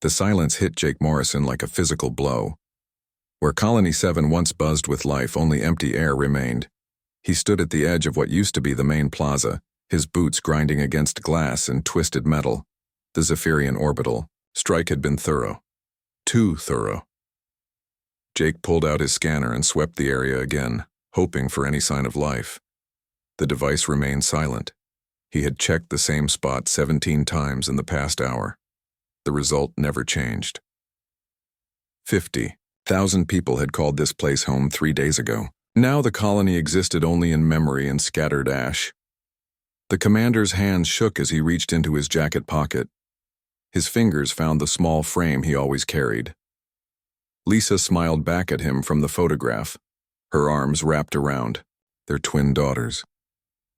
The silence hit Jake Morrison like a physical blow. Where Colony 7 once buzzed with life, only empty air remained. He stood at the edge of what used to be the main plaza, his boots grinding against glass and twisted metal. The Zephyrian orbital strike had been thorough. Too thorough. Jake pulled out his scanner and swept the area again, hoping for any sign of life. The device remained silent. He had checked the same spot 17 times in the past hour. The result never changed. 50,000 people had called this place home 3 days ago. Now the colony existed only in memory and scattered ash. The commander's hands shook as he reached into his jacket pocket. His fingers found the small frame he always carried. Lisa smiled back at him from the photograph, her arms wrapped around their twin daughters.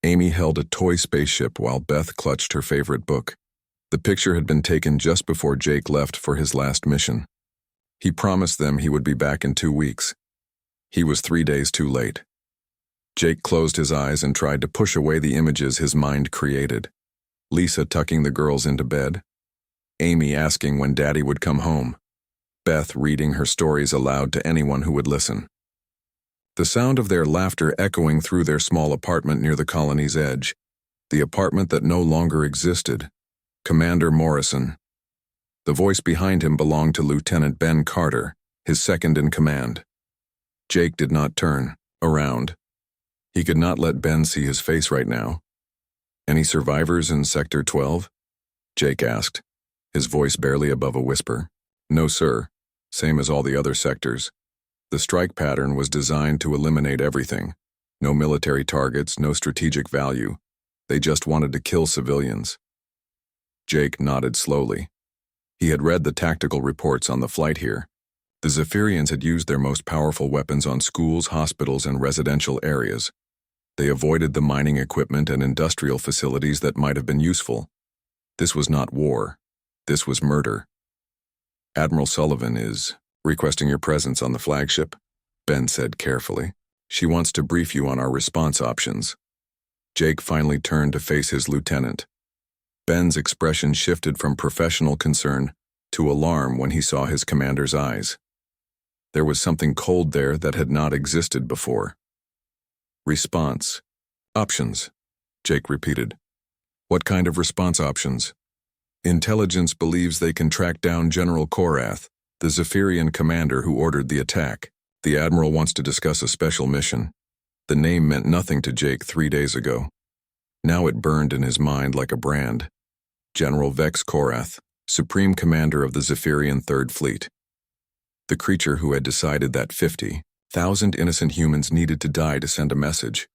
Amy held a toy spaceship while Beth clutched her favorite book. The picture had been taken just before Jake left for his last mission. He promised them he would be back in 2 weeks. He was 3 days too late. Jake closed his eyes and tried to push away the images his mind created. Lisa tucking the girls into bed. Amy asking when Daddy would come home. Beth reading her stories aloud to anyone who would listen. The sound of their laughter echoing through their small apartment near the colony's edge. The apartment that no longer existed. Commander Morrison. The voice behind him belonged to Lieutenant Ben Carter, his second in command. Jake did not turn around. He could not let Ben see his face right now. Any survivors in Sector 12? Jake asked, his voice barely above a whisper. No, sir. Same as all the other sectors. The strike pattern was designed to eliminate everything. No military targets, no strategic value. They just wanted to kill civilians. Jake nodded slowly. He had read the tactical reports on the flight here. The Zephyrians had used their most powerful weapons on schools, hospitals, and residential areas. They avoided the mining equipment and industrial facilities that might have been useful. This was not war. This was murder. Admiral Sullivan is requesting your presence on the flagship, Ben said carefully. She wants to brief you on our response options. Jake finally turned to face his lieutenant. Ben's expression shifted from professional concern to alarm when he saw his commander's eyes. There was something cold there that had not existed before. Response. Options, Jake repeated. What kind of response options? Intelligence believes they can track down General Korath, the Zephyrian commander who ordered the attack. The Admiral wants to discuss a special mission. The name meant nothing to Jake 3 days ago. Now it burned in his mind like a brand. General Vex Korath, Supreme Commander of the Zephyrian Third Fleet. The creature who had decided that 50,000 innocent humans needed to die to send a message.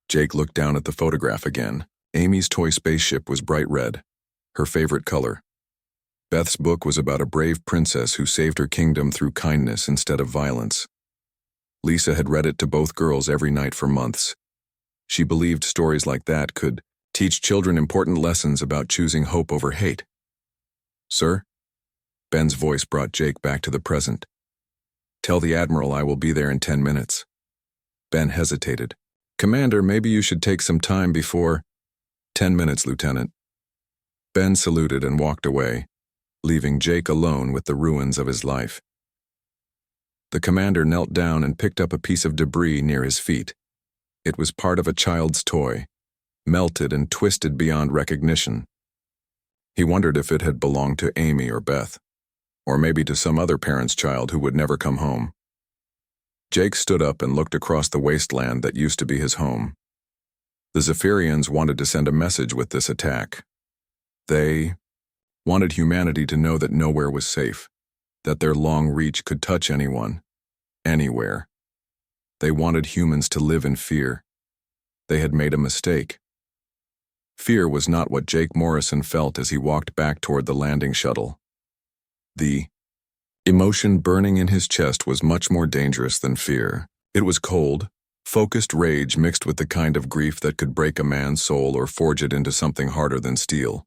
Jake looked down at the photograph again. Amy's toy spaceship was bright red, her favorite color. Beth's book was about a brave princess who saved her kingdom through kindness instead of violence. Lisa had read it to both girls every night for months. She believed stories like that could teach children important lessons about choosing hope over hate. Sir? Ben's voice brought Jake back to the present. Tell the Admiral I will be there in 10 minutes. Ben hesitated. Commander, maybe you should take some time before... 10 minutes, Lieutenant. Ben saluted and walked away, leaving Jake alone with the ruins of his life. The commander knelt down and picked up a piece of debris near his feet. It was part of a child's toy, melted and twisted beyond recognition. He wondered if it had belonged to Amy or Beth, or maybe to some other parent's child who would never come home. Jake stood up and looked across the wasteland that used to be his home. The Zephyrians wanted to send a message with this attack. They wanted humanity to know that nowhere was safe, that their long reach could touch anyone, anywhere. They wanted humans to live in fear. They had made a mistake. Fear was not what Jake Morrison felt as he walked back toward the landing shuttle. The emotion burning in his chest was much more dangerous than fear. It was cold, focused rage mixed with the kind of grief that could break a man's soul or forge it into something harder than steel.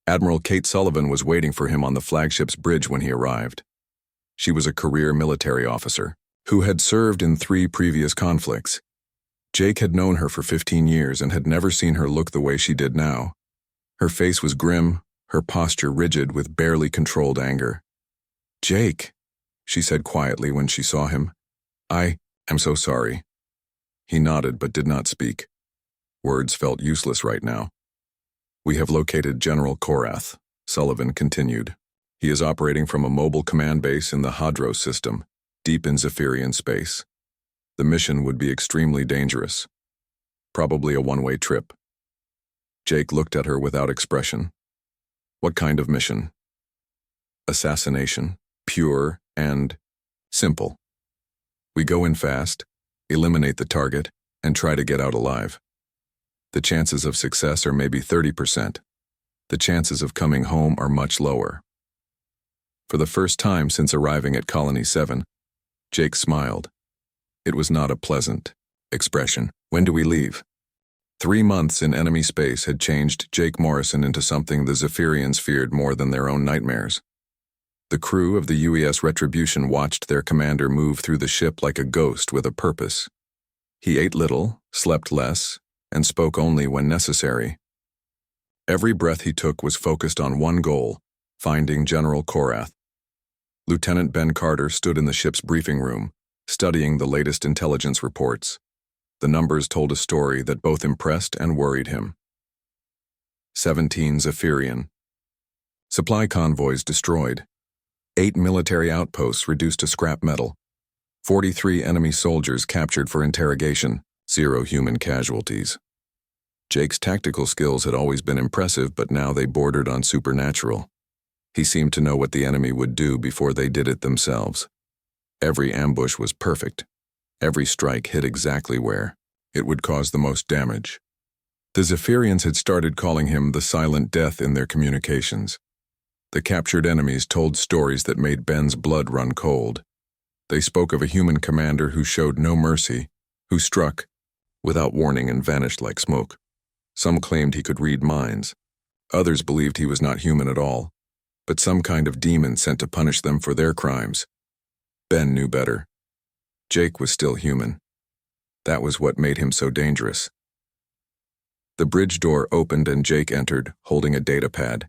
Admiral Kate Sullivan was waiting for him on the flagship's bridge when he arrived. She was a career military officer who had served in 3 previous conflicts. Jake had known her for 15 years and had never seen her look the way she did now. Her face was grim, her posture rigid with barely controlled anger. "Jake," she said quietly when she saw him. "I am so sorry." He nodded but did not speak. Words felt useless right now. "We have located General Korath," Sullivan continued. "He is operating from a mobile command base in the Hadros system, deep in Zephyrian space. The mission would be extremely dangerous. Probably a one-way trip." Jake looked at her without expression. "What kind of mission?" "Assassination, pure and simple. We go in fast, eliminate the target, and try to get out alive. The chances of success are maybe 30%. The chances of coming home are much lower." For the first time since arriving at Colony 7, Jake smiled. It was not a pleasant expression. "When do we leave?" 3 months in enemy space had changed Jake Morrison into something the Zephyrians feared more than their own nightmares. The crew of the UES Retribution watched their commander move through the ship like a ghost with a purpose. He ate little, slept less, and spoke only when necessary. Every breath he took was focused on one goal: finding General Korath. Lieutenant Ben Carter stood in the ship's briefing room, studying the latest intelligence reports. The numbers told a story that both impressed and worried him. 17 Zephyrian. Supply convoys destroyed. 8 military outposts reduced to scrap metal. 43 enemy soldiers captured for interrogation. 0 human casualties. Jake's tactical skills had always been impressive, but now they bordered on supernatural. He seemed to know what the enemy would do before they did it themselves. Every ambush was perfect. Every strike hit exactly where it would cause the most damage. The Zephyrians had started calling him the Silent Death in their communications. The captured enemies told stories that made Ben's blood run cold. They spoke of a human commander who showed no mercy, who struck without warning and vanished like smoke. Some claimed he could read minds. Others believed he was not human at all, but some kind of demon sent to punish them for their crimes. Ben knew better. Jake was still human. That was what made him so dangerous. The bridge door opened and Jake entered, holding a data pad.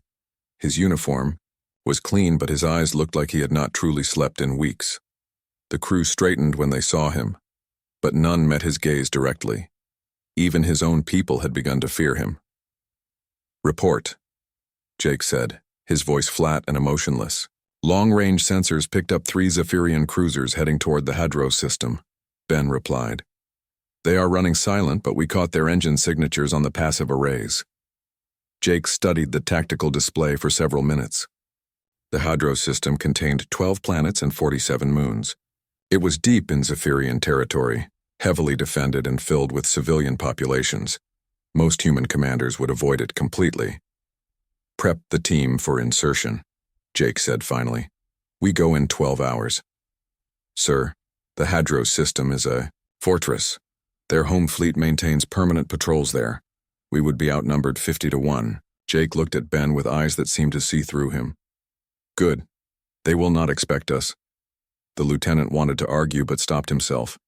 His uniform was clean, but his eyes looked like he had not truly slept in weeks. The crew straightened when they saw him, but none met his gaze directly. Even his own people had begun to fear him. "Report," Jake said, his voice flat and emotionless. "Long-range sensors picked up 3 Zephyrian cruisers heading toward the Hadros system," Ben replied. "They are running silent, but we caught their engine signatures on the passive arrays." Jake studied the tactical display for several minutes. The Hadros system contained 12 planets and 47 moons. It was deep in Zephyrian territory, heavily defended and filled with civilian populations. Most human commanders would avoid it completely. "Prep the team for insertion," Jake said finally. "We go in 12 hours." "Sir, the Hadros system is a fortress. Their home fleet maintains permanent patrols there. We would be outnumbered 50-1. Jake looked at Ben with eyes that seemed to see through him. "Good. They will not expect us." The lieutenant wanted to argue but stopped himself.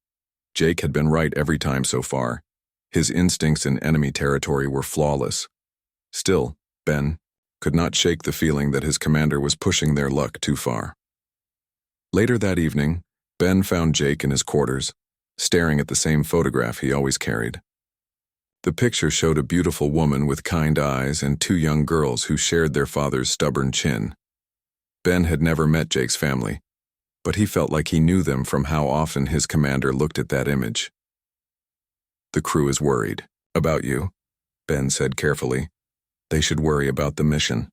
Jake had been right every time so far. His instincts in enemy territory were flawless. Still, Ben could not shake the feeling that his commander was pushing their luck too far. Later that evening, Ben found Jake in his quarters, staring at the same photograph he always carried. The picture showed a beautiful woman with kind eyes and 2 young girls who shared their father's stubborn chin. Ben had never met Jake's family, but he felt like he knew them from how often his commander looked at that image. "The crew is worried about you," Ben said carefully. "They should worry about the mission.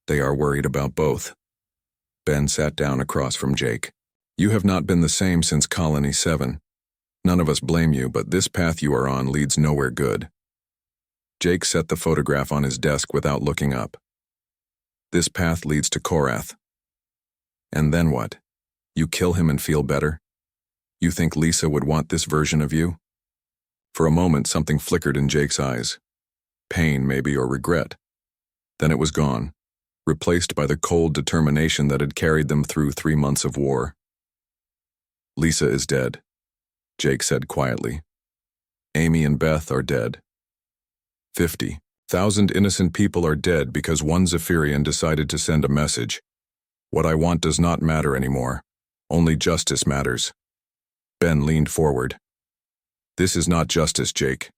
They are worried about both." Ben sat down across from Jake. "You have not been the same since Colony 7. None of us blame you, but this path you are on leads nowhere good." Jake set the photograph on his desk without looking up. "This path leads to Korath. And then what? You kill him and feel better? You think Lisa would want this version of you?" For a moment, something flickered in Jake's eyes. Pain, maybe, or regret. Then it was gone, replaced by the cold determination that had carried them through 3 months of war. "Lisa is dead," Jake said quietly. "Amy and Beth are dead. 50 1,000 innocent people are dead because one Zephyrian decided to send a message. What I want does not matter anymore. Only justice matters. Ben leaned forward. This is not justice, Jake.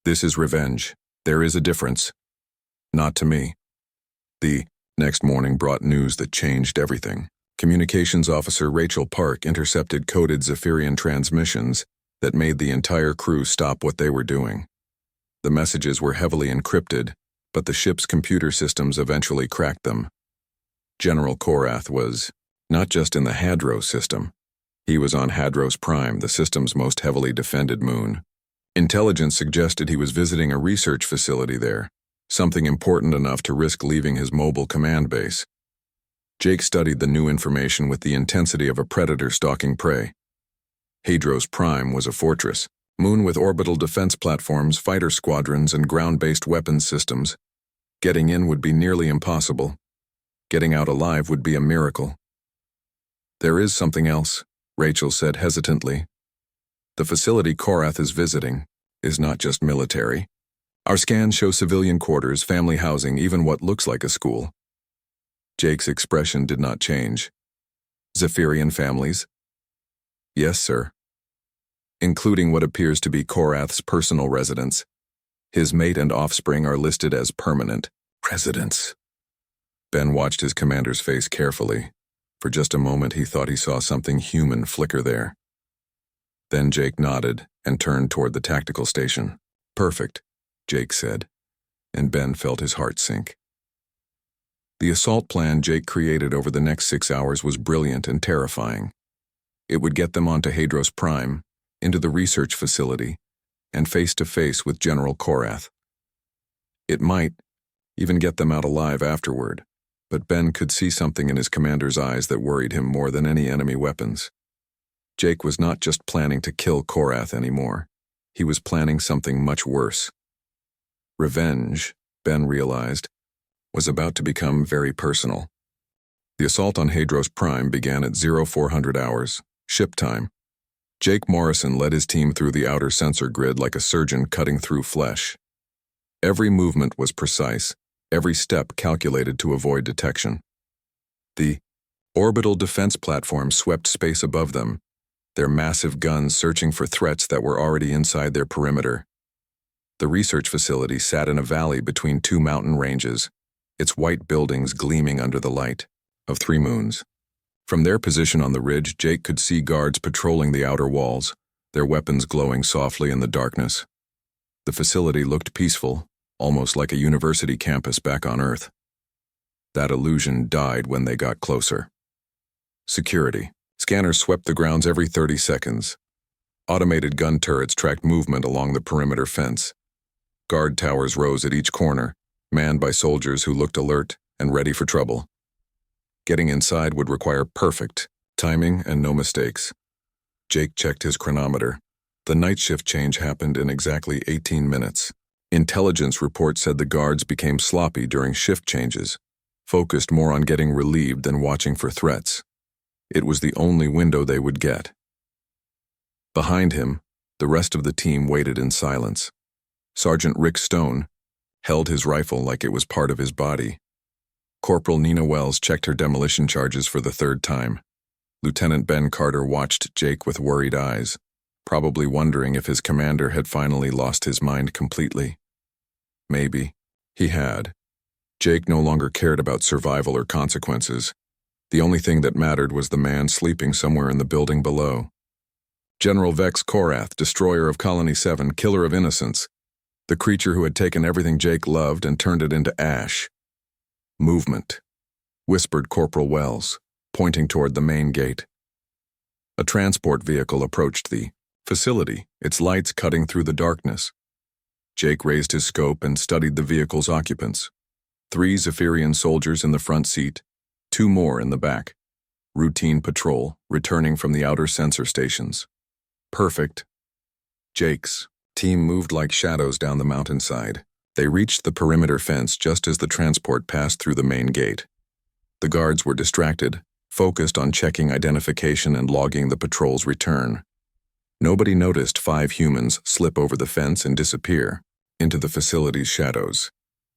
This is revenge. There is a difference. Not to me. The next morning brought news that changed everything. Communications officer Rachel Park intercepted coded Zephyrian transmissions that made the entire crew stop what they were doing. The messages were heavily encrypted, but the ship's computer systems eventually cracked them. General Korath was not just in the Hadros system. He was on Hadros Prime, the system's most heavily defended moon. Intelligence suggested he was visiting a research facility there, something important enough to risk leaving his mobile command base. Jake studied the new information with the intensity of a predator stalking prey. Hadros Prime was a fortress, moon with orbital defense platforms, fighter squadrons, and ground-based weapons systems. Getting in would be nearly impossible. Getting out alive would be a miracle. There is something else, Rachel said hesitantly. The facility Korath is visiting is not just military. Our scans show civilian quarters, family housing, even what looks like a school. Jake's expression did not change. Zephyrian families? Yes, sir. Including what appears to be Korath's personal residence. His mate and offspring are listed as permanent residents. Ben watched his commander's face carefully. For just a moment he thought he saw something human flicker there. Then Jake nodded and turned toward the tactical station. Perfect, Jake said, and Ben felt his heart sink. The assault plan Jake created over the next 6 hours was brilliant and terrifying. It would get them onto Hadros Prime, into the research facility, and face-to-face with General Korath. It might even get them out alive afterward, but Ben could see something in his commander's eyes that worried him more than any enemy weapons. Jake was not just planning to kill Korath anymore. He was planning something much worse. Revenge, Ben realized, was about to become very personal. The assault on Hadros Prime began at 0400 hours, ship time. Jake Morrison led his team through the outer sensor grid like a surgeon cutting through flesh. Every movement was precise, every step calculated to avoid detection. The orbital defense platform swept space above them, their massive guns searching for threats that were already inside their perimeter. The research facility sat in a valley between 2 mountain ranges, its white buildings gleaming under the light of 3 moons. From their position on the ridge, Jake could see guards patrolling the outer walls, their weapons glowing softly in the darkness. The facility looked peaceful, almost like a university campus back on Earth. That illusion died when they got closer. Security. Scanners swept the grounds every 30 seconds. Automated gun turrets tracked movement along the perimeter fence. Guard towers rose at each corner, manned by soldiers who looked alert and ready for trouble. Getting inside would require perfect timing and no mistakes. Jake checked his chronometer. The night shift change happened in exactly 18 minutes. Intelligence reports said the guards became sloppy during shift changes, focused more on getting relieved than watching for threats. It was the only window they would get. Behind him, the rest of the team waited in silence. Sergeant Rick Stone held his rifle like it was part of his body. Corporal Nina Wells checked her demolition charges for the 3rd time. Lieutenant Ben Carter watched Jake with worried eyes, probably wondering if his commander had finally lost his mind completely. Maybe. He had. Jake no longer cared about survival or consequences. The only thing that mattered was the man sleeping somewhere in the building below. General Vex Korath, destroyer of Colony 7, killer of innocence. The creature who had taken everything Jake loved and turned it into ash. Movement, whispered Corporal Wells, pointing toward the main gate. A transport vehicle approached the facility, its lights cutting through the darkness. Jake raised his scope and studied the vehicle's occupants. 3 Zephyrian soldiers in the front seat, 2 more in the back. Routine patrol, returning from the outer sensor stations. Perfect. Jake's team moved like shadows down the mountainside. They reached the perimeter fence just as the transport passed through the main gate. The guards were distracted, focused on checking identification and logging the patrol's return. Nobody noticed 5 humans slip over the fence and disappear into the facility's shadows.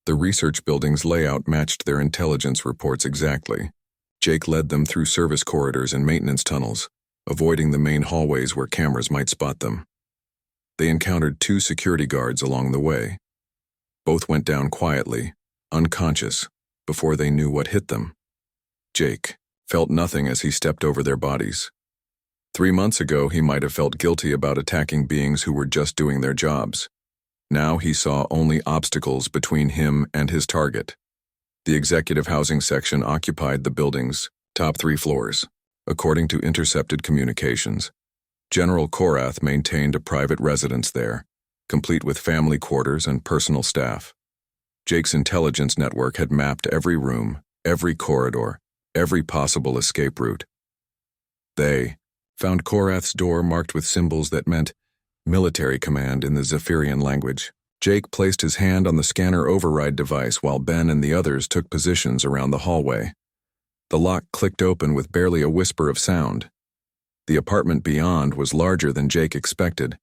The research building's layout matched their intelligence reports exactly. Jake led them through service corridors and maintenance tunnels, avoiding the main hallways where cameras might spot them. They encountered 2 security guards along the way. Both went down quietly, unconscious, before they knew what hit them. Jake felt nothing as he stepped over their bodies. 3 months ago, he might have felt guilty about attacking beings who were just doing their jobs. Now he saw only obstacles between him and his target. The executive housing section occupied the building's top 3 floors. According to intercepted communications, General Korath maintained a private residence there, complete with family quarters and personal staff. Jake's intelligence network had mapped every room, every corridor, every possible escape route. They found Korath's door marked with symbols that meant military command in the Zephyrian language. Jake placed his hand on the scanner override device while Ben and the others took positions around the hallway. The lock clicked open with barely a whisper of sound. The apartment beyond was larger than Jake expected,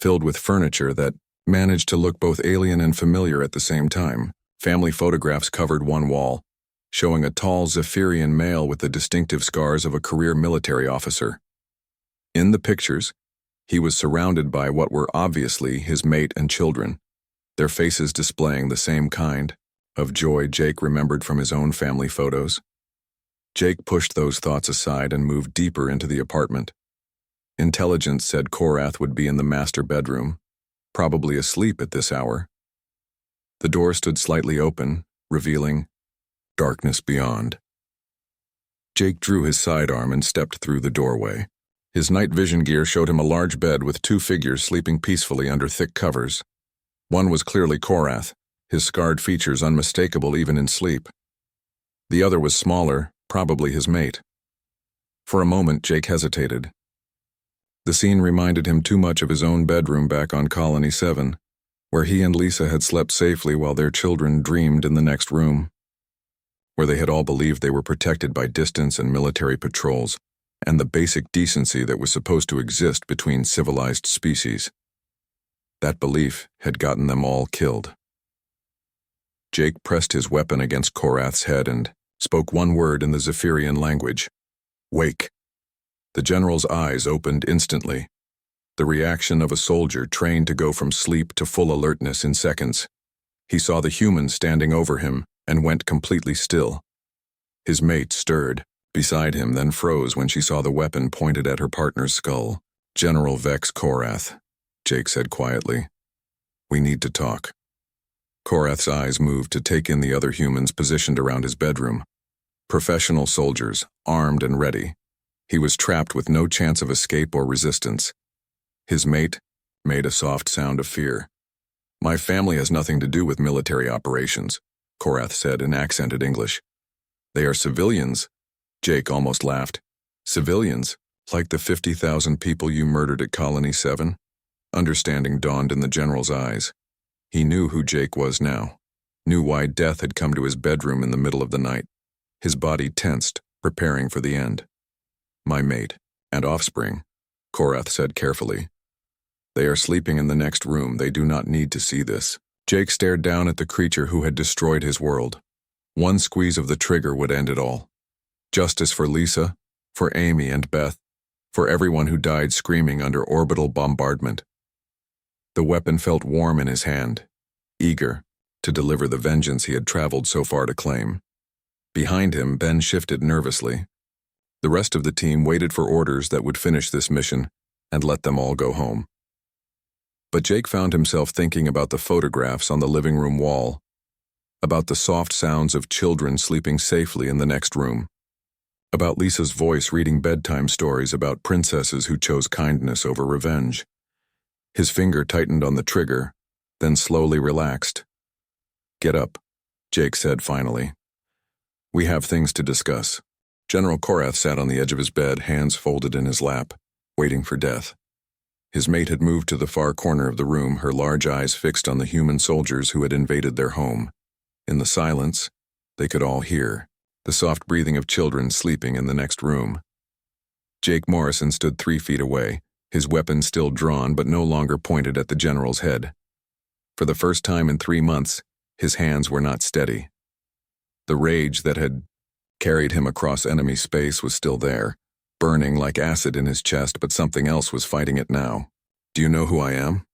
filled with furniture that managed to look both alien and familiar at the same time. Family photographs covered one wall, showing a tall Zephyrian male with the distinctive scars of a career military officer. In the pictures, he was surrounded by what were obviously his mate and children, their faces displaying the same kind of joy Jake remembered from his own family photos. Jake pushed those thoughts aside and moved deeper into the apartment. Intelligence said Korath would be in the master bedroom, probably asleep at this hour. The door stood slightly open, revealing darkness beyond. Jake drew his sidearm and stepped through the doorway. His night vision gear showed him a large bed with 2 figures sleeping peacefully under thick covers. One was clearly Korath, his scarred features unmistakable even in sleep. The other was smaller, probably his mate. For a moment, Jake hesitated. The scene reminded him too much of his own bedroom back on Colony 7, where he and Lisa had slept safely while their children dreamed in the next room, where they had all believed they were protected by distance and military patrols, and the basic decency that was supposed to exist between civilized species. That belief had gotten them all killed. Jake pressed his weapon against Korath's head and spoke one word in the Zephyrian language. Wake. The general's eyes opened instantly, the reaction of a soldier trained to go from sleep to full alertness in seconds. He saw the human standing over him and went completely still. His mate stirred beside him, then froze when she saw the weapon pointed at her partner's skull. General Vex Korath, Jake said quietly. We need to talk. Korath's eyes moved to take in the other humans positioned around his bedroom. Professional soldiers, armed and ready. He was trapped with no chance of escape or resistance. His mate made a soft sound of fear. My family has nothing to do with military operations, Korath said in accented English. They are civilians. Jake almost laughed. Civilians, like the 50,000 people you murdered at Colony 7? Understanding dawned in the general's eyes. He knew who Jake was now, knew why death had come to his bedroom in the middle of the night. His body tensed, preparing for the end. My mate and offspring, Korath said carefully. They are sleeping in the next room. They do not need to see this. Jake stared down at the creature who had destroyed his world. One squeeze of the trigger would end it all. Justice for Lisa, for Amy and Beth, for everyone who died screaming under orbital bombardment. The weapon felt warm in his hand, eager to deliver the vengeance he had traveled so far to claim. Behind him, Ben shifted nervously. The rest of the team waited for orders that would finish this mission and let them all go home. But Jake found himself thinking about the photographs on the living room wall, about the soft sounds of children sleeping safely in the next room, about Lisa's voice reading bedtime stories about princesses who chose kindness over revenge. His finger tightened on the trigger, then slowly relaxed. Get up, Jake said finally. We have things to discuss. General Korath sat on the edge of his bed, hands folded in his lap, waiting for death. His mate had moved to the far corner of the room, her large eyes fixed on the human soldiers who had invaded their home. In the silence, they could all hear the soft breathing of children sleeping in the next room. Jake Morrison stood 3 feet away, his weapon still drawn but no longer pointed at the general's head. For the first time in 3 months, His hands were not steady. The rage that had carried him across enemy space was still there, burning like acid in his chest, but something else was fighting it now. "Do you know who I am?"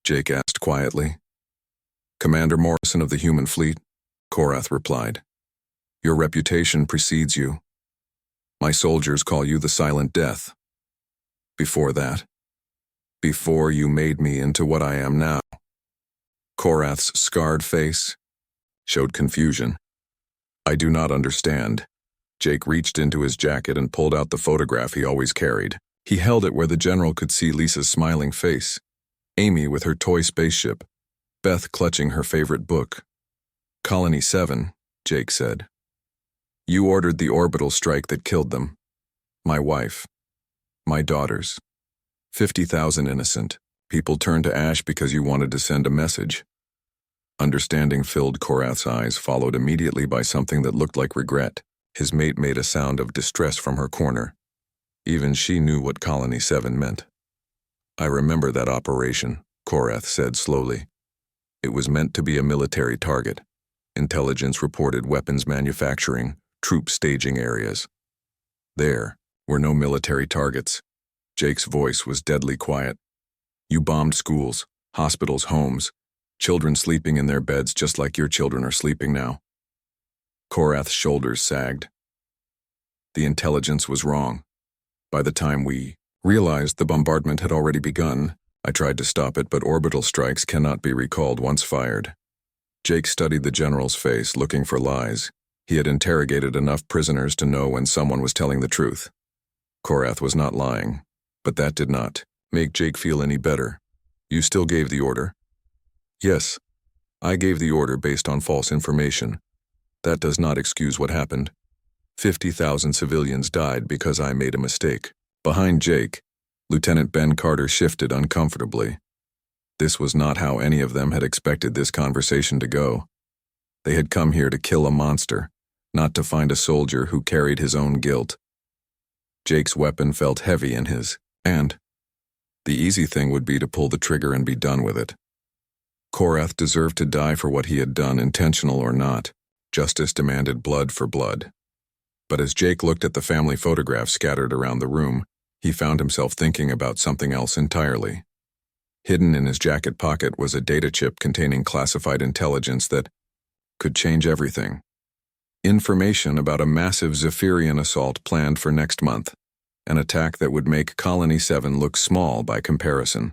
Jake asked quietly. "Commander Morrison of the human fleet," Korath replied. "Your reputation precedes you. My soldiers call you the Silent Death. Before that, before you made me into what I am now." Korath's scarred face showed confusion. "I do not understand." Jake reached into his jacket and pulled out the photograph he always carried. He held it where the general could see Lisa's smiling face, Amy with her toy spaceship, Beth clutching her favorite book. "Colony 7, Jake said. "You ordered the orbital strike that killed them. My wife. My daughters. 50,000 innocent. People turned to ash because you wanted to send a message." Understanding filled Korath's eyes, followed immediately by something that looked like regret. His mate made a sound of distress from her corner. Even she knew what Colony 7 meant. "I remember that operation," Korath said slowly. "It was meant to be a military target. Intelligence reported weapons manufacturing, troop staging areas. There were no military targets." Jake's voice was deadly quiet. "You bombed schools, hospitals, homes, children sleeping in their beds just like your children are sleeping now." Korath's shoulders sagged. "The intelligence was wrong. By the time we realized the bombardment had already begun, I tried to stop it, but orbital strikes cannot be recalled once fired." Jake studied the general's face, looking for lies. He had interrogated enough prisoners to know when someone was telling the truth. Korath was not lying, but that did not make Jake feel any better. "You still gave the order?" "Yes, I gave the order based on false information. That does not excuse what happened. 50,000 civilians died because I made a mistake." Behind Jake, Lieutenant Ben Carter shifted uncomfortably. This was not how any of them had expected this conversation to go. They had come here to kill a monster, not to find a soldier who carried his own guilt. Jake's weapon felt heavy in his hand. The easy thing would be to pull the trigger and be done with it. Korath deserved to die for what he had done, intentional or not. Justice demanded blood for blood. But as Jake looked at the family photographs scattered around the room, he found himself thinking about something else entirely. Hidden in his jacket pocket was a data chip containing classified intelligence that could change everything. Information about a massive Zephyrian assault planned for next month, an attack that would make Colony 7 look small by comparison.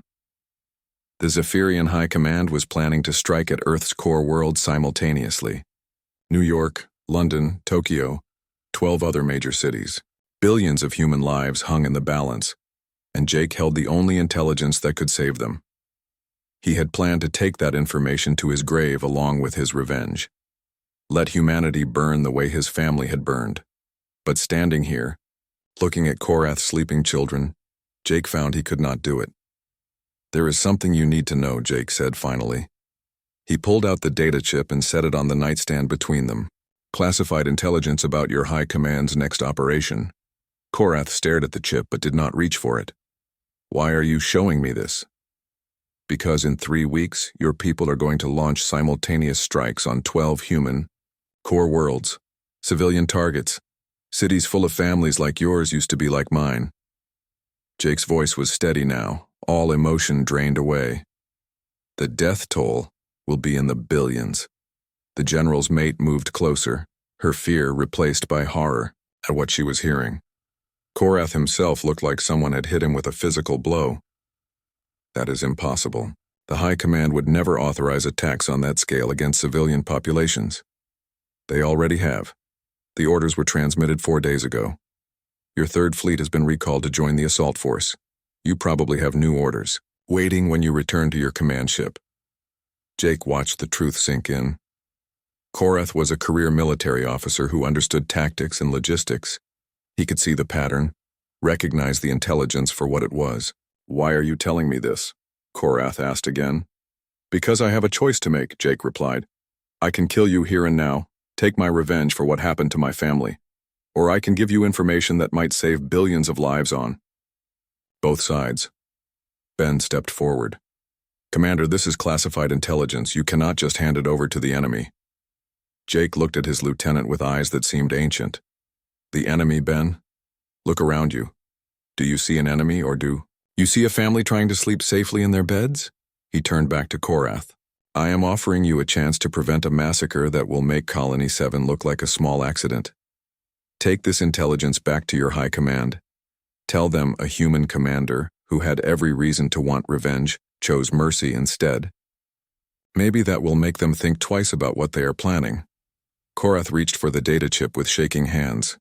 The Zephyrian High Command was planning to strike at Earth's core world simultaneously. New York, London, Tokyo, 12 other major cities. Billions of human lives hung in the balance, and Jake held the only intelligence that could save them. He had planned to take that information to his grave along with his revenge. Let humanity burn the way his family had burned. But standing here, looking at Korath's sleeping children, Jake found he could not do it. "There is something you need to know," Jake said finally. He pulled out the data chip and set it on the nightstand between them. "Classified intelligence about your High Command's next operation." Korath stared at the chip but did not reach for it. "Why are you showing me this?" "Because in 3 weeks, your people are going to launch simultaneous strikes on 12 human core worlds, civilian targets, cities full of families like yours used to be like mine." Jake's voice was steady now, all emotion drained away. "The death toll will be in the billions." The general's mate moved closer, her fear replaced by horror at what she was hearing. Korath himself looked like someone had hit him with a physical blow. "That is impossible. The High Command would never authorize attacks on that scale against civilian populations." "They already have. The orders were transmitted 4 days ago. Your third fleet has been recalled to join the assault force. You probably have new orders, waiting when you return to your command ship." Jake watched the truth sink in. Korath was a career military officer who understood tactics and logistics. He could see the pattern, recognize the intelligence for what it was. "Why are you telling me this?" Korath asked again. "Because I have a choice to make," Jake replied. "I can kill you here and now, take my revenge for what happened to my family. Or I can give you information that might save billions of lives on both sides." Ben stepped forward. Commander, this is classified intelligence. You cannot just hand it over to the enemy. Jake looked at his lieutenant with eyes that seemed ancient. The enemy, Ben? Look around you. Do you see an enemy, or do you see a family trying to sleep safely in their beds? He turned back to Korath. I am offering you a chance to prevent a massacre that will make Colony 7 look like a small accident. Take this intelligence back to your high command. Tell them a human commander, who had every reason to want revenge, chose mercy instead. Maybe that will make them think twice about what they are planning. Korath reached for the data chip with shaking hands.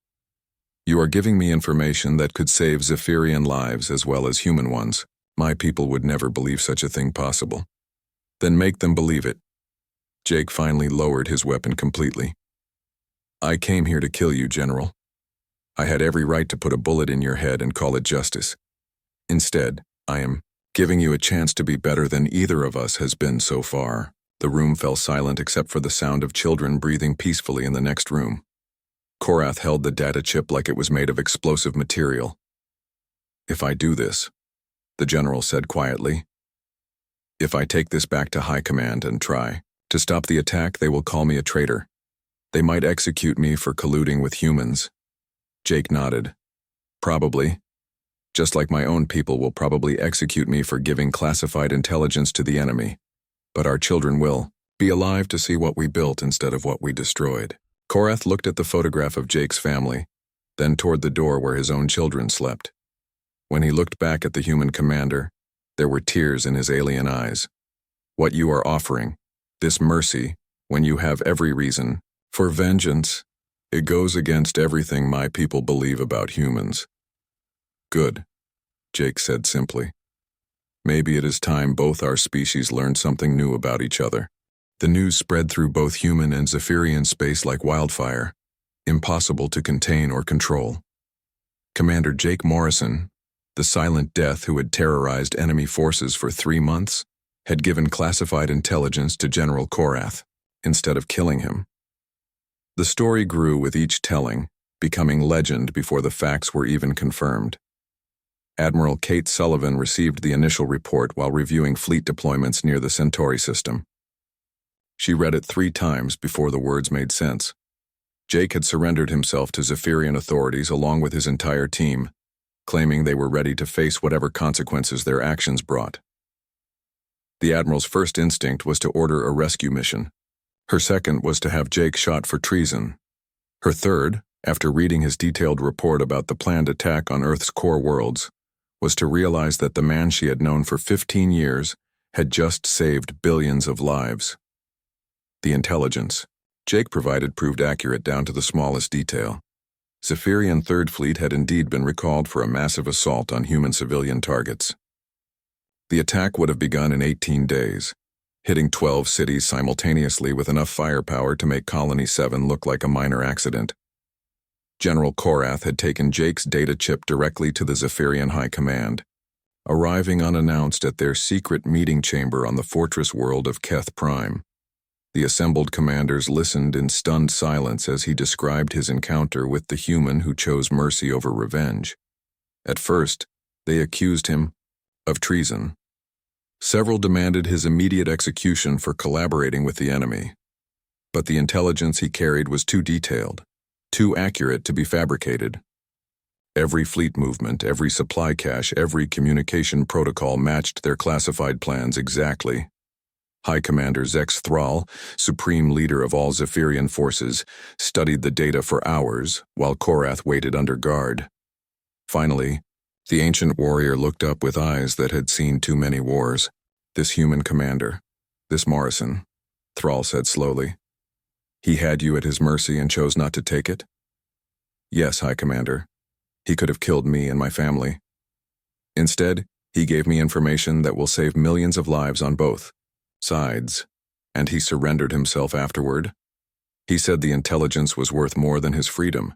You are giving me information that could save Zephyrian lives as well as human ones. My people would never believe such a thing possible. Then make them believe it. Jake finally lowered his weapon completely. I came here to kill you, General. I had every right to put a bullet in your head and call it justice. Instead, I am giving you a chance to be better than either of us has been so far. The room fell silent except for the sound of children breathing peacefully in the next room. Korath held the data chip like it was made of explosive material. If I do this, the general said quietly, if I take this back to high command and try to stop the attack, they will call me a traitor. They might execute me for colluding with humans. Jake nodded. Probably. Just like my own people will probably execute me for giving classified intelligence to the enemy. But our children will be alive to see what we built instead of what we destroyed. Korath looked at the photograph of Jake's family, then toward the door where his own children slept. When he looked back at the human commander, there were tears in his alien eyes. What you are offering, this mercy, when you have every reason for vengeance, it goes against everything my people believe about humans. Good, Jake said simply. Maybe it is time both our species learned something new about each other. The news spread through both human and Zephyrian space like wildfire, impossible to contain or control. Commander Jake Morrison, the silent death who had terrorized enemy forces for 3 months, had given classified intelligence to General Korath, instead of killing him. The story grew with each telling, becoming legend before the facts were even confirmed. Admiral Kate Sullivan received the initial report while reviewing fleet deployments near the Centauri system. She read it 3 times before the words made sense. Jake had surrendered himself to Zephyrian authorities along with his entire team, claiming they were ready to face whatever consequences their actions brought. The Admiral's first instinct was to order a rescue mission. Her second was to have Jake shot for treason. Her third, after reading his detailed report about the planned attack on Earth's core worlds, was to realize that the man she had known for 15 years had just saved billions of lives. The intelligence Jake provided proved accurate down to the smallest detail. Zephyrian Third Fleet had indeed been recalled for a massive assault on human civilian targets. The attack would have begun in 18 days, hitting 12 cities simultaneously with enough firepower to make Colony 7 look like a minor accident. General Korath had taken Jake's data chip directly to the Zephyrian High Command, arriving unannounced at their secret meeting chamber on the fortress world of Keth Prime. The assembled commanders listened in stunned silence as he described his encounter with the human who chose mercy over revenge. At first, they accused him of treason. Several demanded his immediate execution for collaborating with the enemy. But the intelligence he carried was too detailed, too accurate to be fabricated. Every fleet movement, every supply cache, every communication protocol matched their classified plans exactly. High Commander Zex Thrall, supreme leader of all Zephyrian forces, studied the data for hours while Korath waited under guard. Finally, the ancient warrior looked up with eyes that had seen too many wars. This human commander, this Morrison, Thrall said slowly. He had you at his mercy and chose not to take it? Yes, High Commander. He could have killed me and my family. Instead, he gave me information that will save millions of lives on both sides, and he surrendered himself afterward. He said the intelligence was worth more than his freedom.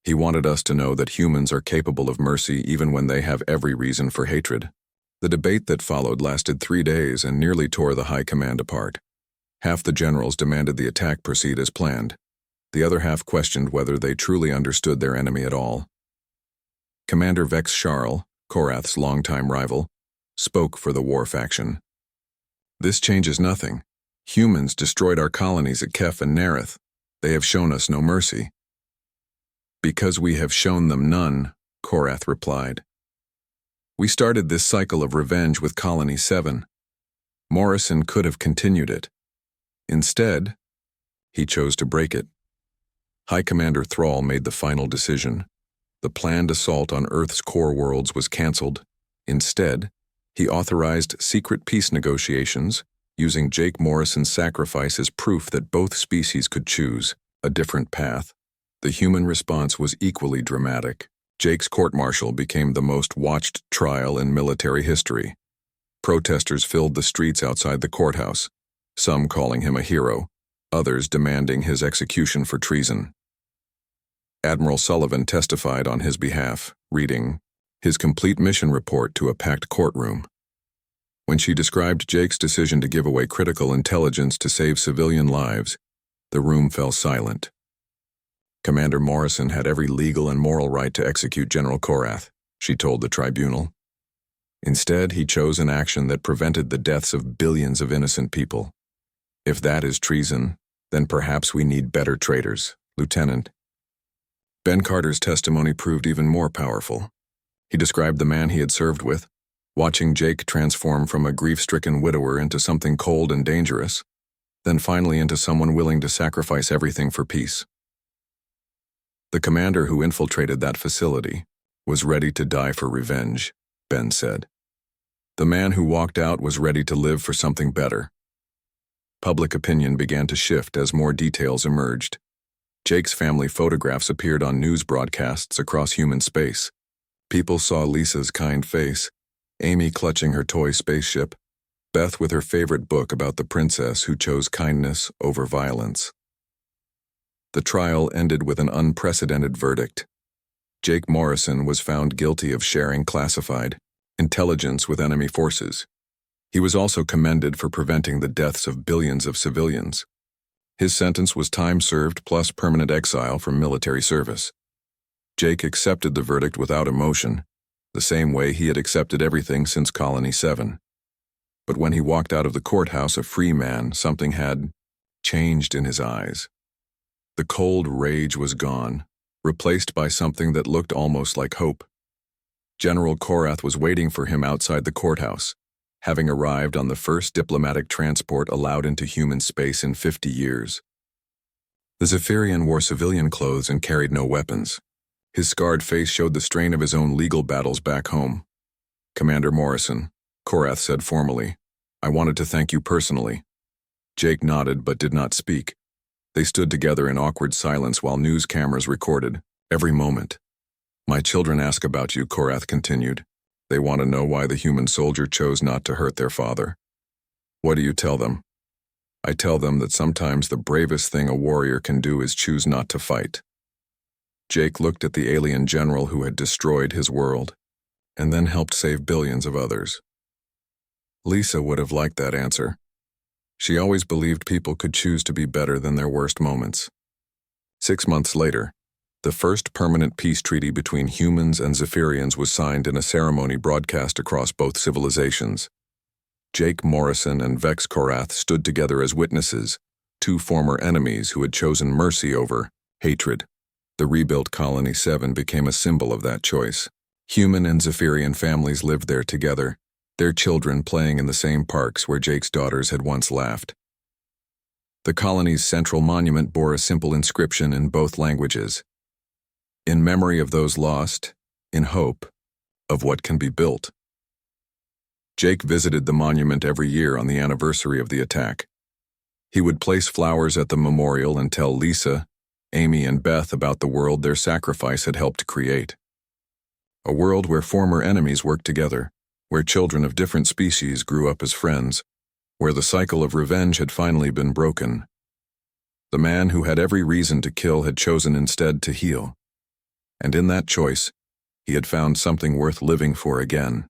He wanted us to know that humans are capable of mercy even when they have every reason for hatred. The debate that followed lasted 3 days and nearly tore the High Command apart. Half the generals demanded the attack proceed as planned. The other half questioned whether they truly understood their enemy at all. Commander Vex Sharl, Korath's longtime rival, spoke for the war faction. This changes nothing. Humans destroyed our colonies at Kef and Nerith. They have shown us no mercy. Because we have shown them none, Korath replied. We started this cycle of revenge with Colony 7. Morrison could have continued it. Instead, he chose to break it. High Commander Thrall made the final decision. The planned assault on Earth's core worlds was cancelled. Instead, he authorized secret peace negotiations, using Jake Morrison's sacrifice as proof that both species could choose a different path. The human response was equally dramatic. Jake's court-martial became the most watched trial in military history. Protesters filled the streets outside the courthouse, some calling him a hero, others demanding his execution for treason. Admiral Sullivan testified on his behalf, reading his complete mission report to a packed courtroom. When she described Jake's decision to give away critical intelligence to save civilian lives, the room fell silent. Commander Morrison had every legal and moral right to execute General Korath, she told the tribunal. Instead, he chose an action that prevented the deaths of billions of innocent people. If that is treason, then perhaps we need better traitors, Lieutenant. Ben Carter's testimony proved even more powerful. He described the man he had served with, watching Jake transform from a grief-stricken widower into something cold and dangerous, then finally into someone willing to sacrifice everything for peace. The commander who infiltrated that facility was ready to die for revenge, Ben said. The man who walked out was ready to live for something better. Public opinion began to shift as more details emerged. Jake's family photographs appeared on news broadcasts across human space. People saw Lisa's kind face, Amy clutching her toy spaceship, Beth with her favorite book about the princess who chose kindness over violence. The trial ended with an unprecedented verdict. Jake Morrison was found guilty of sharing classified intelligence with enemy forces. He was also commended for preventing the deaths of billions of civilians. His sentence was time served plus permanent exile from military service. Jake accepted the verdict without emotion, the same way he had accepted everything since Colony 7. But when he walked out of the courthouse a free man, something had changed in his eyes. The cold rage was gone, replaced by something that looked almost like hope. General Korath was waiting for him outside the courthouse, having arrived on the first diplomatic transport allowed into human space in 50 years. The Zephyrian wore civilian clothes and carried no weapons. His scarred face showed the strain of his own legal battles back home. Commander Morrison, Korath said formally, I wanted to thank you personally. Jake nodded but did not speak. They stood together in awkward silence while news cameras recorded every moment. My children ask about you, Korath continued. They want to know why the human soldier chose not to hurt their father. What do you tell them? I tell them that sometimes the bravest thing a warrior can do is choose not to fight. Jake looked at the alien general who had destroyed his world, and then helped save billions of others. Lisa would have liked that answer. She always believed people could choose to be better than their worst moments. 6 months later, the first permanent peace treaty between humans and Zephyrians was signed in a ceremony broadcast across both civilizations. Jake Morrison and Vex Korath stood together as witnesses, two former enemies who had chosen mercy over hatred. The rebuilt Colony 7 became a symbol of that choice. Human and Zephyrian families lived there together, their children playing in the same parks where Jake's daughters had once laughed. The colony's central monument bore a simple inscription in both languages. In memory of those lost, in hope of what can be built. Jake visited the monument every year on the anniversary of the attack. He would place flowers at the memorial and tell Lisa, Amy, and Beth about the world their sacrifice had helped create. A world where former enemies worked together, where children of different species grew up as friends, where the cycle of revenge had finally been broken. The man who had every reason to kill had chosen instead to heal. And in that choice, he had found something worth living for again.